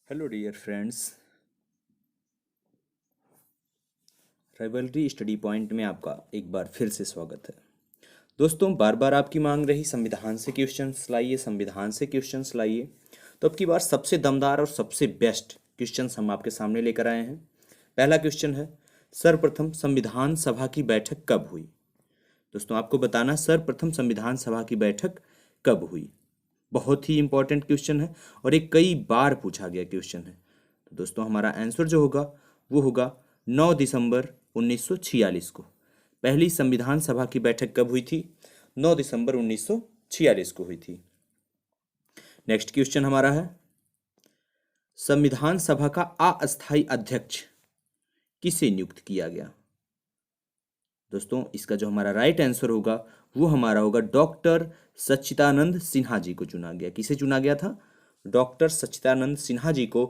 Hello dear friends, rivalry study point में आपका एक बार फिर से स्वागत है। दोस्तों, बार बार आपकी मांग रही संविधान से क्वेश्चंस लाइए, संविधान से क्वेश्चंस लाइए। तो अब की बार सबसे दमदार और सबसे बेस्ट क्वेश्चंस हम आपके सामने लेकर आए हैं। पहला क्वेश्चन है, सर्वप्रथम संविधान सभा की बैठक कब हुई। दोस्तों, आपको बताना सर्वप्रथम संविधान सभा की बैठक कब हुई। बहुत ही इंपॉर्टेंट क्वेश्चन है और एक कई बार पूछा गया क्वेश्चन है। तो दोस्तों, हमारा आंसर जो होगा वो होगा 9 दिसंबर 1946 को। पहली संविधान सभा की बैठक कब हुई थी? 9 दिसंबर 1946 को हुई थी। नेक्स्ट क्वेश्चन हमारा है, संविधान सभा का अस्थायी अध्यक्ष किसे नियुक्त किया गया। दोस्तों, इसका जो हमारा राइट आंसर होगा वो हमारा होगा डॉक्टर सच्चिदानंद सिन्हा जी को चुना गया। किसे चुना गया था? डॉक्टर सच्चिदानंद सिन्हा जी को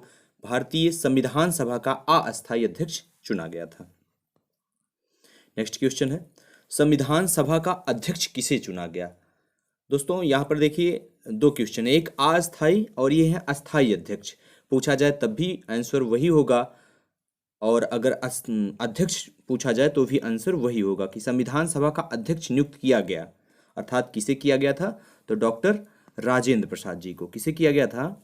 भारतीय संविधान सभा का अस्थायी अध्यक्ष चुना गया था। नेक्स्ट क्वेश्चन है, संविधान सभा का अध्यक्ष किसे चुना गया। दोस्तों, यहाँ पर देखिए दो क्वेश्चन है, एक अस्थायी और ये है अस्थायी अध्यक्ष। पूछा जाए तब भी आंसर वही होगा और अगर अध्यक्ष पूछा जाए तो भी आंसर वही होगा कि संविधान सभा का अध्यक्ष नियुक्त किया गया। अर्थात किसे किया गया था? तो डॉक्टर राजेंद्र प्रसाद जी को। किसे किया गया था?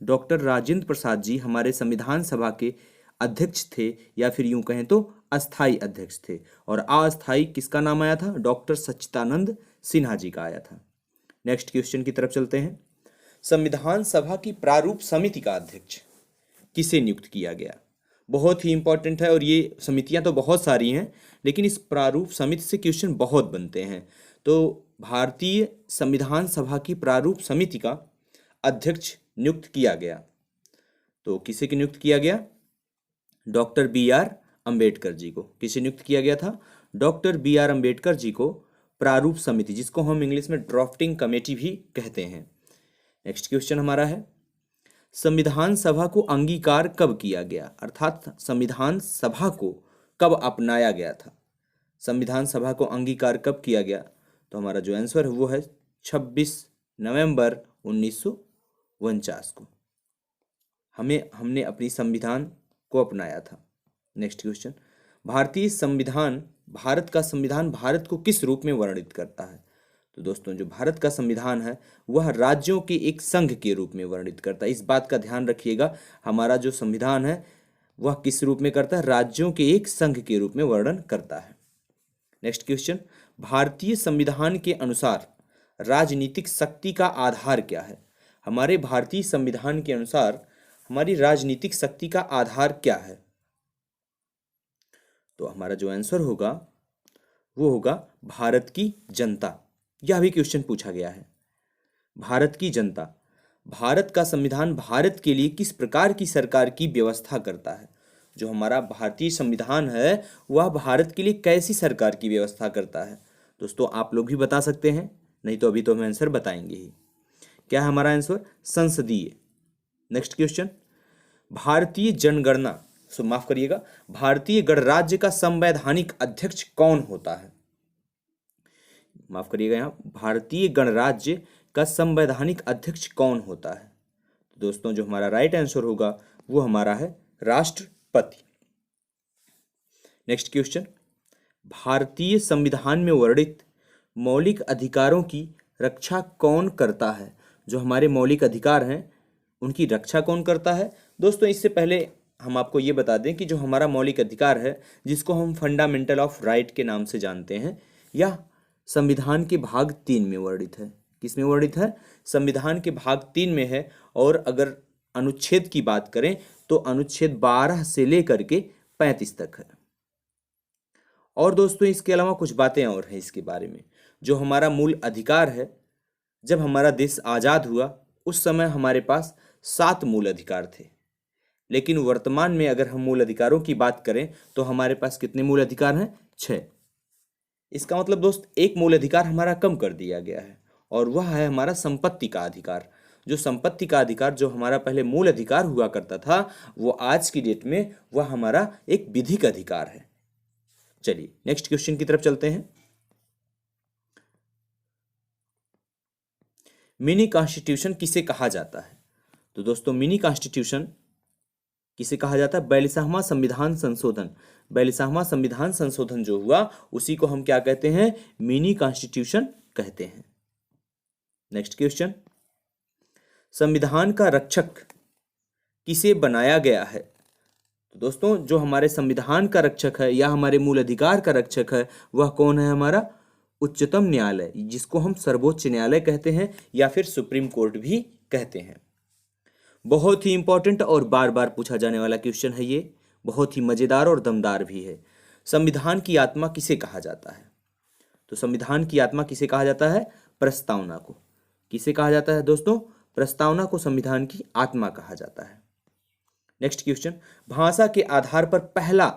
डॉक्टर राजेंद्र प्रसाद जी हमारे संविधान सभा के अध्यक्ष थे, या फिर यूं कहें तो अस्थाई अध्यक्ष थे। और अस्थाई किसका नाम आया था? डॉक्टर सच्चिदानंद सिन्हा जी का आया था। नेक्स्ट क्वेश्चन की तरफ चलते हैं, संविधान सभा की प्रारूप समिति का अध्यक्ष किसे नियुक्त किया गया। बहुत ही इंपॉर्टेंट है और ये समितियां तो बहुत सारी हैं, लेकिन इस प्रारूप समिति से क्वेश्चन बहुत बनते हैं। तो भारतीय संविधान सभा की प्रारूप समिति का अध्यक्ष नियुक्त किया गया। तो किसे नियुक्त किया गया? Doctor B are Ambedkar ji को। किसे नियुक्त किया गया था? Doctor B are Ambedkar ji को प्रारूप समिति, जिसको हम इंग्लिश में ड्राफ्टिंग कमेटी भी कहते हैं। नेक्स्ट क्वेश्चन हमारा है, संविधान सभा को अंगीकार कब किया गया, अर्थात संविधान सभा को कब अपनाया गया था। संविधान सभा को अंगीकार कब किया गया? तो हमारा जो आंसर है वो है 26 नवंबर 1949 को हमने अपनी संविधान को अपनाया था। नेक्स्ट क्वेश्चन, भारत का संविधान भारत को किस रूप में वर्णित करता है। तो दोस्तों, जो भारत का संविधान है वह राज्यों के एक संघ के रूप में वर्णित करता है। इस बात का ध्यान रखिएगा, हमारा जो संविधान है वह किस रूप में करता है? राज्यों के एक संघ के रूप में वर्णन करता है। नेक्स्ट क्वेश्चन, भारतीय संविधान के अनुसार राजनीतिक शक्ति का आधार क्या है। हमारे भारतीय संविधान के अनुसार हमारी राजनीतिक शक्ति का आधार क्या है? तो हमारा जो आंसर होगा वो होगा भारत की जनता। यह भी क्वेश्चन पूछा गया है। भारत की जनता, भारत का संविधान भारत के लिए किस प्रकार की सरकार की व्यवस्था करता है। जो हमारा भारतीय संविधान है वह भारत के लिए कैसी सरकार की व्यवस्था करता है। दोस्तों, आप लोग भी बता सकते हैं, नहीं तो अभी तो हम आंसर बताएंगे ही। क्या है हमारा आंसर? संसदीय। नेक्स्ट क्वेश्चन, भारतीय जनगणना माफ करिएगा, भारतीय गणराज्य का संवैधानिक अध्यक्ष कौन होता है। माफ करिएगा, यहाँ भारतीय गणराज्य का संवैधानिक अध्यक्ष कौन होता है। तो दोस्तों, जो हमारा राइट आंसर होगा वो हमारा है राष्ट्रपति। नेक्स्ट क्वेश्चन, भारतीय संविधान में वर्णित मौलिक अधिकारों की रक्षा कौन करता है। जो हमारे मौलिक अधिकार हैं उनकी रक्षा कौन करता है। दोस्तों, इससे पहले हम आपको ये बता दें कि जो हमारा मौलिक अधिकार है, जिसको हम फंडामेंटल ऑफ राइट के नाम से जानते हैं, यह संविधान के भाग 3 में वर्णित है। किस में वर्णित है? संविधान के भाग 3 में है। और अगर अनुच्छेद की बात करें तो अनुच्छेद 12 से लेकर के 35 तक है। और दोस्तों, इसके अलावा कुछ बातें और हैं इसके बारे में। जो हमारा मूल अधिकार है, जब हमारा देश आज़ाद हुआ उस समय हमारे पास 7 मूल अधिकार थे, लेकिन वर्तमान में अगर हम मूल अधिकारों की बात करें तो हमारे पास कितने मूल अधिकार हैं? 6। इसका मतलब दोस्त, एक मूल अधिकार हमारा कम कर दिया गया है और वह है हमारा संपत्ति का अधिकार। जो संपत्ति का अधिकार जो हमारा पहले मूल अधिकार हुआ करता था, वो आज की डेट में वह हमारा एक विधिक अधिकार है। चलिए नेक्स्ट क्वेश्चन की तरफ चलते हैं। मिनी कॉन्स्टिट्यूशन किसे कहा जाता है। तो दोस्तों, मिनी कॉन्स्टिट्यूशन किसे कहा जाता है? 42वां संविधान संशोधन। 42वां संविधान संशोधन जो हुआ उसी को हम क्या कहते हैं? मिनी कॉन्स्टिट्यूशन कहते हैं। नेक्स्ट क्वेश्चन, संविधान का रक्षक किसे बनाया गया है? तो दोस्तों जो हमारे संविधान का रक्षक है या हमारे मूल अधिकार का रक्षक है वह कौन है? हमारा उच्चतम न्यायालय, जिसको हम सर्वोच्च न्यायालय कहते हैं या फिर सुप्रीम कोर्ट भी कहते हैं। बहुत ही इंपॉर्टेंट और बार बार पूछा जाने वाला क्वेश्चन है ये, बहुत ही मजेदार और दमदार भी है। संविधान की आत्मा किसे कहा जाता है? तो संविधान की आत्मा किसे कहा जाता है? प्रस्तावना को। किसे कहा जाता है दोस्तों? प्रस्तावना को संविधान की आत्मा कहा जाता है। नेक्स्ट क्वेश्चन, भाषा के आधार पर पहला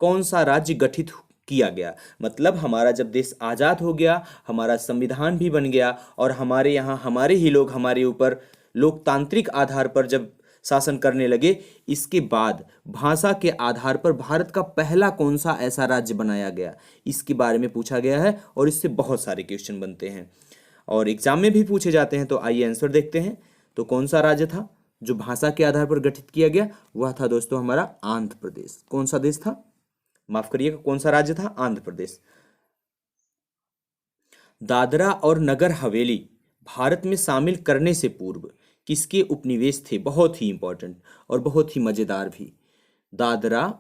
कौन सा राज्य गठित किया गया? मतलब हमारा जब देश आजाद हो गया, हमारा संविधान भी बन गया और हमारे यहाँ हमारे ही लोग हमारे ऊपर लोकतांत्रिक आधार पर जब शासन करने लगे, इसके बाद भाषा के आधार पर भारत का पहला कौन सा ऐसा राज्य बनाया गया, इसके बारे में पूछा गया है और इससे बहुत सारे क्वेश्चन बनते हैं और एग्जाम में भी पूछे जाते हैं। तो आइए आंसर देखते हैं। तो कौन सा राज्य था जो भाषा के आधार पर गठित किया गया? वह था दोस्तों हमारा आंध्र प्रदेश। कौन सा देश था? माफ करिएगा, कौन सा राज्य था? आंध्र प्रदेश। दादरा और नगर हवेली भारत में शामिल करने से पूर्व किसके उपनिवेश थे? बहुत ही इंपॉर्टेंट और बहुत ही मजेदार भी। दादरा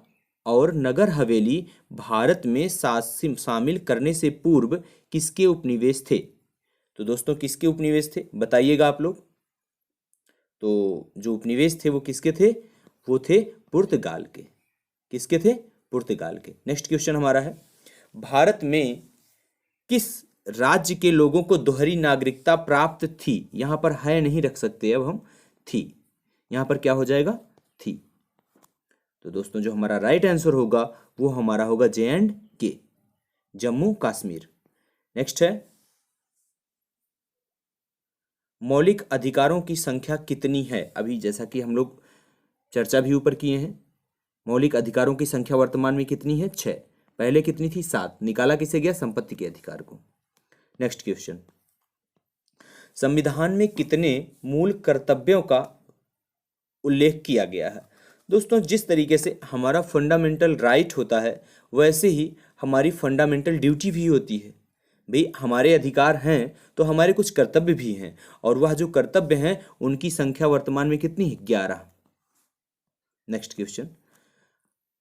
और नगर हवेली भारत में शामिल करने से पूर्व किसके उपनिवेश थे? तो दोस्तों किसके उपनिवेश थे बताइएगा आप लोग। तो जो उपनिवेश थे वो किसके थे? वो थे पुर्तगाल के। किसके थे? पुर्तगाल के। नेक्स्ट क्वेश्चन हमारा है, भारत में किस राज्य के लोगों को दोहरी नागरिकता प्राप्त थी? यहां पर है नहीं रख सकते, अब हम थी, यहां पर क्या हो जाएगा? थी। तो दोस्तों जो हमारा राइट आंसर होगा वो हमारा होगा J&K, जम्मू कश्मीर। नेक्स्ट है, मौलिक अधिकारों की संख्या कितनी है? अभी जैसा कि हम लोग चर्चा भी ऊपर किए हैं, मौलिक अधिकारों की संख्या वर्तमान में कितनी है? 6। पहले कितनी थी? 7। निकाला किसे गया? संपत्ति के अधिकार को। नेक्स्ट क्वेश्चन, संविधान में कितने मूल कर्तव्यों का उल्लेख किया गया है? दोस्तों जिस तरीके से हमारा फंडामेंटल राइट होता है वैसे ही हमारी फंडामेंटल ड्यूटी भी होती है। भाई हमारे अधिकार हैं तो हमारे कुछ कर्तव्य भी हैं और वह जो कर्तव्य हैं उनकी संख्या वर्तमान में कितनी है? 11। नेक्स्ट क्वेश्चन,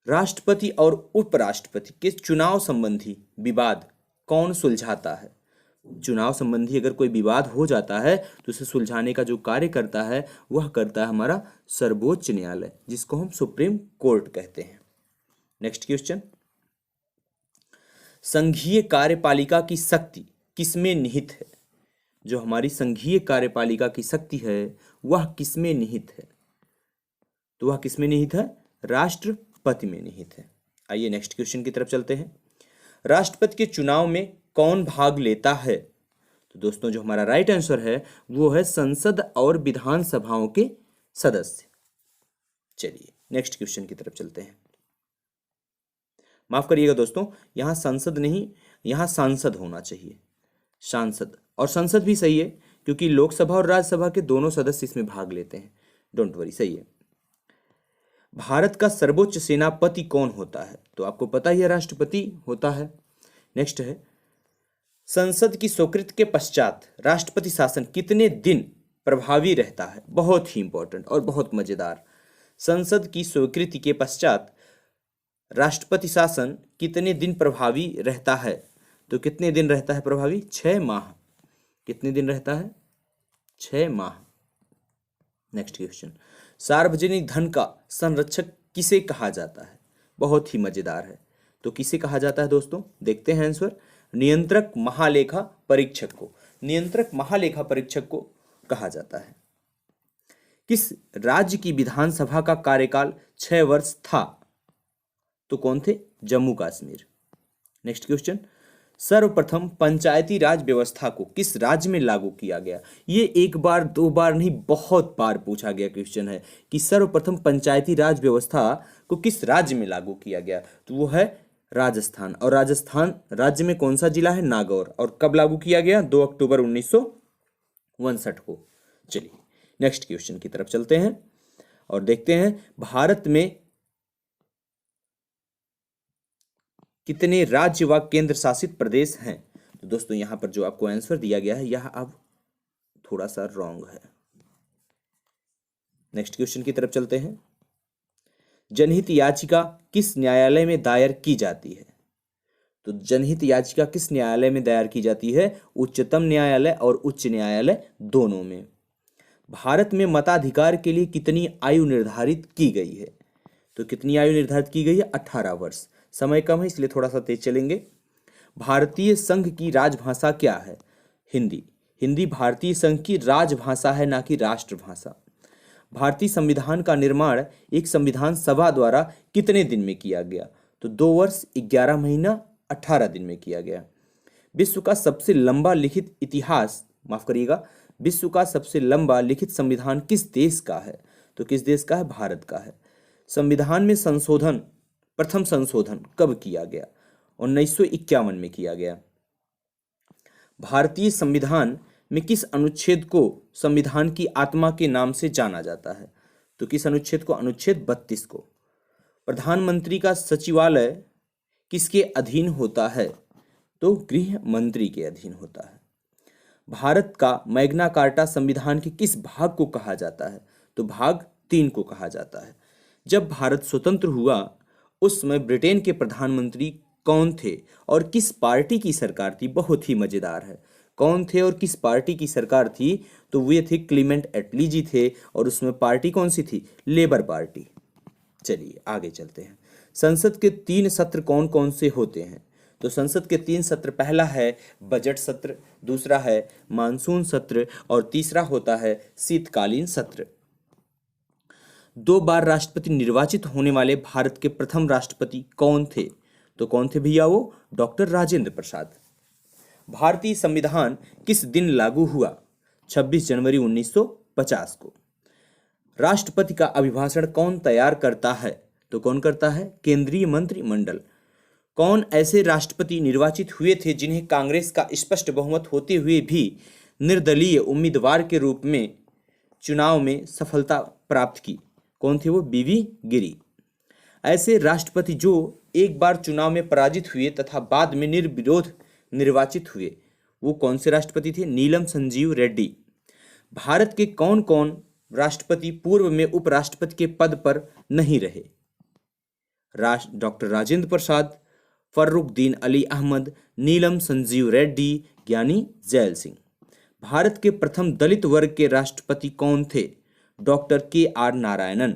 राष्ट्रपति और उपराष्ट्रपति के चुनाव संबंधी विवाद कौन सुलझाता है? चुनाव संबंधी अगर कोई विवाद हो जाता है तो उसे सुलझाने का जो कार्य करता है वह करता है हमारा सर्वोच्च न्यायालय, जिसको हम सुप्रीम कोर्ट कहते हैं। नेक्स्ट क्वेश्चन, संघीय कार्यपालिका की शक्ति किसमें निहित है? जो हमारी संघीय कार्यपालिका की शक्ति है वह किसमें निहित है? तो वह किसमें निहित है? राष्ट्रपति में निहित है। आइए नेक्स्ट क्वेश्चन की तरफ चलते हैं, राष्ट्रपति के चुनाव में कौन भाग लेता है? तो दोस्तों जो हमारा राइट आंसर है वो है संसद और विधानसभाओं के सदस्य। चलिए नेक्स्ट क्वेश्चन की तरफ चलते हैं। माफ करिएगा दोस्तों, यहां संसद नहीं, यहां सांसद होना चाहिए, सांसद। और संसद भी सही है क्योंकि लोकसभा और राज्यसभा के दोनों सदस्य इसमें भाग लेते हैं। डोंट वरी, सही है। भारत का सर्वोच्च सेनापति कौन होता है? तो आपको पता ही है, राष्ट्रपति होता है। नेक्स्ट है, संसद की स्वीकृति के पश्चात राष्ट्रपति शासन कितने दिन प्रभावी रहता है? बहुत ही इंपॉर्टेंट और बहुत मजेदार। संसद की स्वीकृति के पश्चात राष्ट्रपति शासन कितने दिन प्रभावी रहता है? तो कितने दिन रहता है प्रभावी? 6 माह। कितने दिन रहता है? 6 माह। नेक्स्ट क्वेश्चन, सार्वजनिक धन का संरक्षक किसे कहा जाता है? बहुत ही मजेदार है। तो किसे कहा जाता है दोस्तों? देखते हैं आंसर, नियंत्रक महालेखा परीक्षक को। नियंत्रक महालेखा परीक्षक को कहा जाता है। किस राज्य की विधानसभा का कार्यकाल 6 वर्ष था? तो कौन थे? जम्मू कश्मीर। नेक्स्ट क्वेश्चन, सर्वप्रथम पंचायती राज व्यवस्था को किस राज्य में लागू किया गया? ये एक बार दो बार नहीं, बहुत बार पूछा गया क्वेश्चन है कि सर्वप्रथम पंचायती राज व्यवस्था को किस राज्य में लागू किया गया? तो वो है राजस्थान। और राजस्थान राज्य में कौन सा जिला है? नागौर। और कब लागू किया गया? 2 अक्टूबर 1959 को। चलिए नेक्स्ट क्वेश्चन की तरफ चलते हैं। और देखते हैं भारत में कितने राज्य व केंद्र शासित प्रदेश हैं। तो दोस्तों यहां पर जो आपको आंसर दिया गया है यह अब थोड़ा सा रॉन्ग है। नेक्स्ट क्वेश्चन की तरफ चलते हैं। जनहित याचिका किस न्यायालय में दायर की जाती है? तो जनहित याचिका किस न्यायालय में दायर की जाती है? उच्चतम न्यायालय और उच्च न्यायालय दोनों में। भारत में मताधिकार के लिए कितनी आयु निर्धारित की गई है? तो कितनी आयु निर्धारित की गई है? 18 वर्ष। समय कम है इसलिए थोड़ा सा तेज चलेंगे। भारतीय संघ की राजभाषा क्या है? हिंदी। हिंदी भारतीय संघ की राजभाषा है, ना कि राष्ट्रभाषा। भारतीय संविधान का निर्माण एक संविधान सभा द्वारा कितने दिन में किया गया? तो 2 वर्ष 11 महीना 18 दिन में किया गया। विश्व का सबसे लंबा लिखित इतिहास, माफ करिएगा, विश्व का सबसे लंबा लिखित संविधान किस देश का है? तो किस देश का है? भारत का है। संविधान में संशोधन, प्रथम संशोधन कब किया गया? 1951 में किया गया। भारतीय संविधान में किस अनुच्छेद को संविधान की आत्मा के नाम से जाना जाता है? तो किस अनुच्छेद को? अनुच्छेद 32 को। प्रधानमंत्री का सचिवालय किसके अधीन होता है? तो गृह मंत्री के अधीन होता है। भारत का मैग्ना कार्टा संविधान के किस भाग को कहा जाता है? तो भाग 3 को कहा जाता है। जब भारत स्वतंत्र हुआ उस समय ब्रिटेन के प्रधानमंत्री कौन थे और किस पार्टी की सरकार थी? बहुत ही मजेदार है। कौन थे और किस पार्टी की सरकार थी? तो वे थे क्लीमेंट एटली जी थे, और उसमें पार्टी कौन सी थी? Labour party. चलिए आगे चलते हैं। संसद के 3 सत्र कौन कौन से होते हैं? तो संसद के 3 सत्र, पहला है बजट सत्र, दूसरा है मानसून सत्र और तीसरा होता है शीतकालीन सत्र। 2 बार राष्ट्रपति निर्वाचित होने वाले भारत के प्रथम राष्ट्रपति कौन थे? तो कौन थे भैया? वो डॉक्टर राजेंद्र प्रसाद। भारतीय संविधान किस दिन लागू हुआ? 26 जनवरी 1950 को। राष्ट्रपति का अभिभाषण कौन तैयार करता है? तो कौन करता है? केंद्रीय मंत्रिमंडल। कौन ऐसे राष्ट्रपति निर्वाचित हुए थे जिन्हें कांग्रेस का स्पष्ट बहुमत होते हुए भी निर्दलीय उम्मीदवार के रूप में चुनाव में सफलता प्राप्त की? कौन थे वो? बीवी गिरी। ऐसे राष्ट्रपति जो एक बार चुनाव में पराजित हुए तथा बाद में निर्विरोध निर्वाचित हुए, वो कौन से राष्ट्रपति थे? नीलम संजीव रेड्डी। भारत के कौन कौन राष्ट्रपति पूर्व में उपराष्ट्रपति के पद पर नहीं रहे? डॉक्टर राजेंद्र प्रसाद, फर्रुखदीन अली अहमद, नीलम संजीव रेड्डी, ज्ञानी जैल सिंह। भारत के प्रथम दलित वर्ग के राष्ट्रपति कौन थे? Doctor KR Narayanan.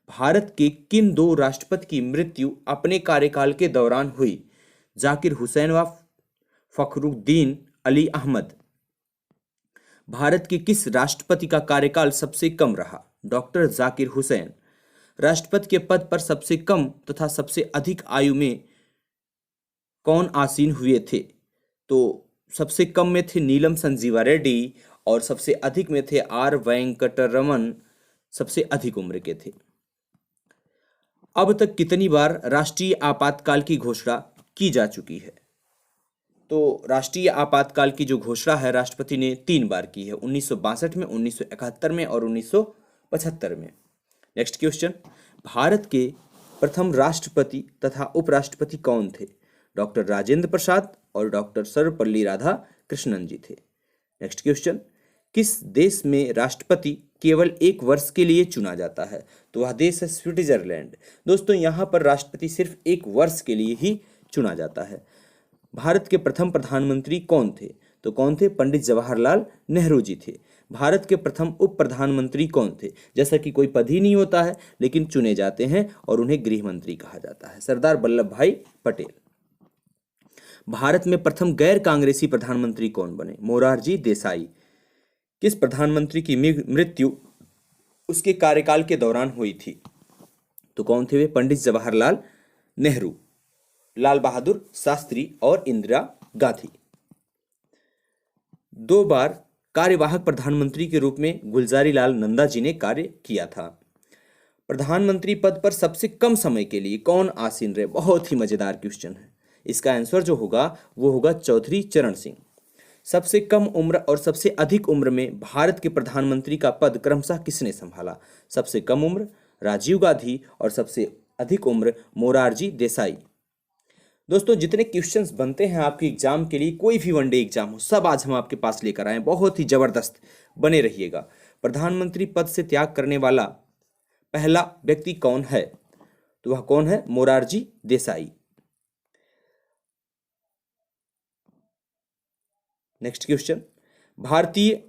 भारत के किन 2 राष्ट्रपति की मृत्यु अपने कार्यकाल के दौरान हुई? जाकिर हुसैन व फखरुद्दीन अली अहमद। भारत के किस राष्ट्रपति का कार्यकाल सबसे कम रहा? डॉक्टर जाकिर हुसैन। राष्ट्रपति के पद पर सबसे कम तथा सबसे अधिक आयु में कौन आसीन हुए थे? तो सबसे कम में थे नीलम संजीवा रेड्डी और सबसे अधिक में थे R वेंकटरमन, सबसे अधिक उम्र के थे। अब तक कितनी बार राष्ट्रीय आपातकाल की घोषणा की जा चुकी है? तो राष्ट्रीय आपातकाल की जो घोषणा है राष्ट्रपति ने 3 बार की है, 1962 में, 1971 में और 1975 में। नेक्स्ट क्वेश्चन, भारत के प्रथम राष्ट्रपति तथा उपराष्ट्रपति कौन थे? डॉक्टर राजेंद्र प्रसाद और डॉक्टर सर्वपल्ली राधाकृष्णन जी थे। नेक्स्ट क्वेश्चन, किस देश में राष्ट्रपति केवल 1 वर्ष के लिए चुना जाता है? तो वह देश है स्विट्जरलैंड। दोस्तों यहाँ पर राष्ट्रपति सिर्फ 1 वर्ष के लिए ही चुना जाता है। भारत के प्रथम प्रधानमंत्री कौन थे? तो कौन थे? पंडित जवाहरलाल नेहरू जी थे। भारत के प्रथम उप प्रधानमंत्री कौन थे? जैसा कि कोई पद ही नहीं होता है लेकिन चुने जाते हैं और उन्हें गृह मंत्री कहा जाता है, सरदार वल्लभ भाई पटेल। भारत में प्रथम गैर कांग्रेसी प्रधानमंत्री कौन बने? मोरारजी देसाई। किस प्रधानमंत्री की मृत्यु उसके कार्यकाल के दौरान हुई थी? तो कौन थे वे? पंडित जवाहरलाल नेहरू, लाल बहादुर शास्त्री और इंदिरा गांधी। 2 बार कार्यवाहक प्रधानमंत्री के रूप में गुलजारी लाल नंदा जी ने कार्य किया था। प्रधानमंत्री पद पर सबसे कम समय के लिए कौन आसीन रहे? बहुत ही मजेदार क्वेश्चन है। इसका आंसर जो होगा वो होगा चौधरी चरण सिंह। सबसे कम उम्र और सबसे अधिक उम्र में भारत के प्रधानमंत्री का पद क्रमशः किसने संभाला? सबसे कम उम्र राजीव गांधी और सबसे अधिक उम्र मोरारजी देसाई। दोस्तों जितने क्वेश्चंस बनते हैं आपके एग्जाम के लिए, कोई भी वनडे एग्जाम हो, सब आज हम आपके पास लेकर आए हैं, बहुत ही जबरदस्त, बने रहिएगा। प्रधानमंत्री पद से त्याग करने वाला पहला व्यक्ति कौन है? तो वह कौन है? मोरारजी देसाई। नेक्स्ट क्वेश्चन, भारतीय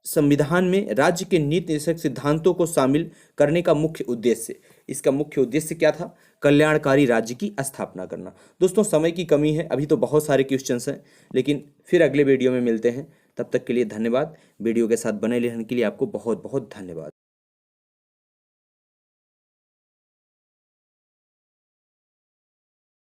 संविधान में राज्य के नीति निर्देशक सिद्धांतों को शामिल करने का मुख्य उद्देश्य, इसका मुख्य उद्देश्य क्या था? कल्याणकारी राज्य की स्थापना करना। दोस्तों समय की कमी है, अभी तो बहुत सारे क्वेश्चंस हैं, लेकिन फिर अगले वीडियो में मिलते हैं। तब तक के लिए धन्यवाद। वीडियो के साथ बने रहने के लिए आपको बहुत बहुत धन्यवाद।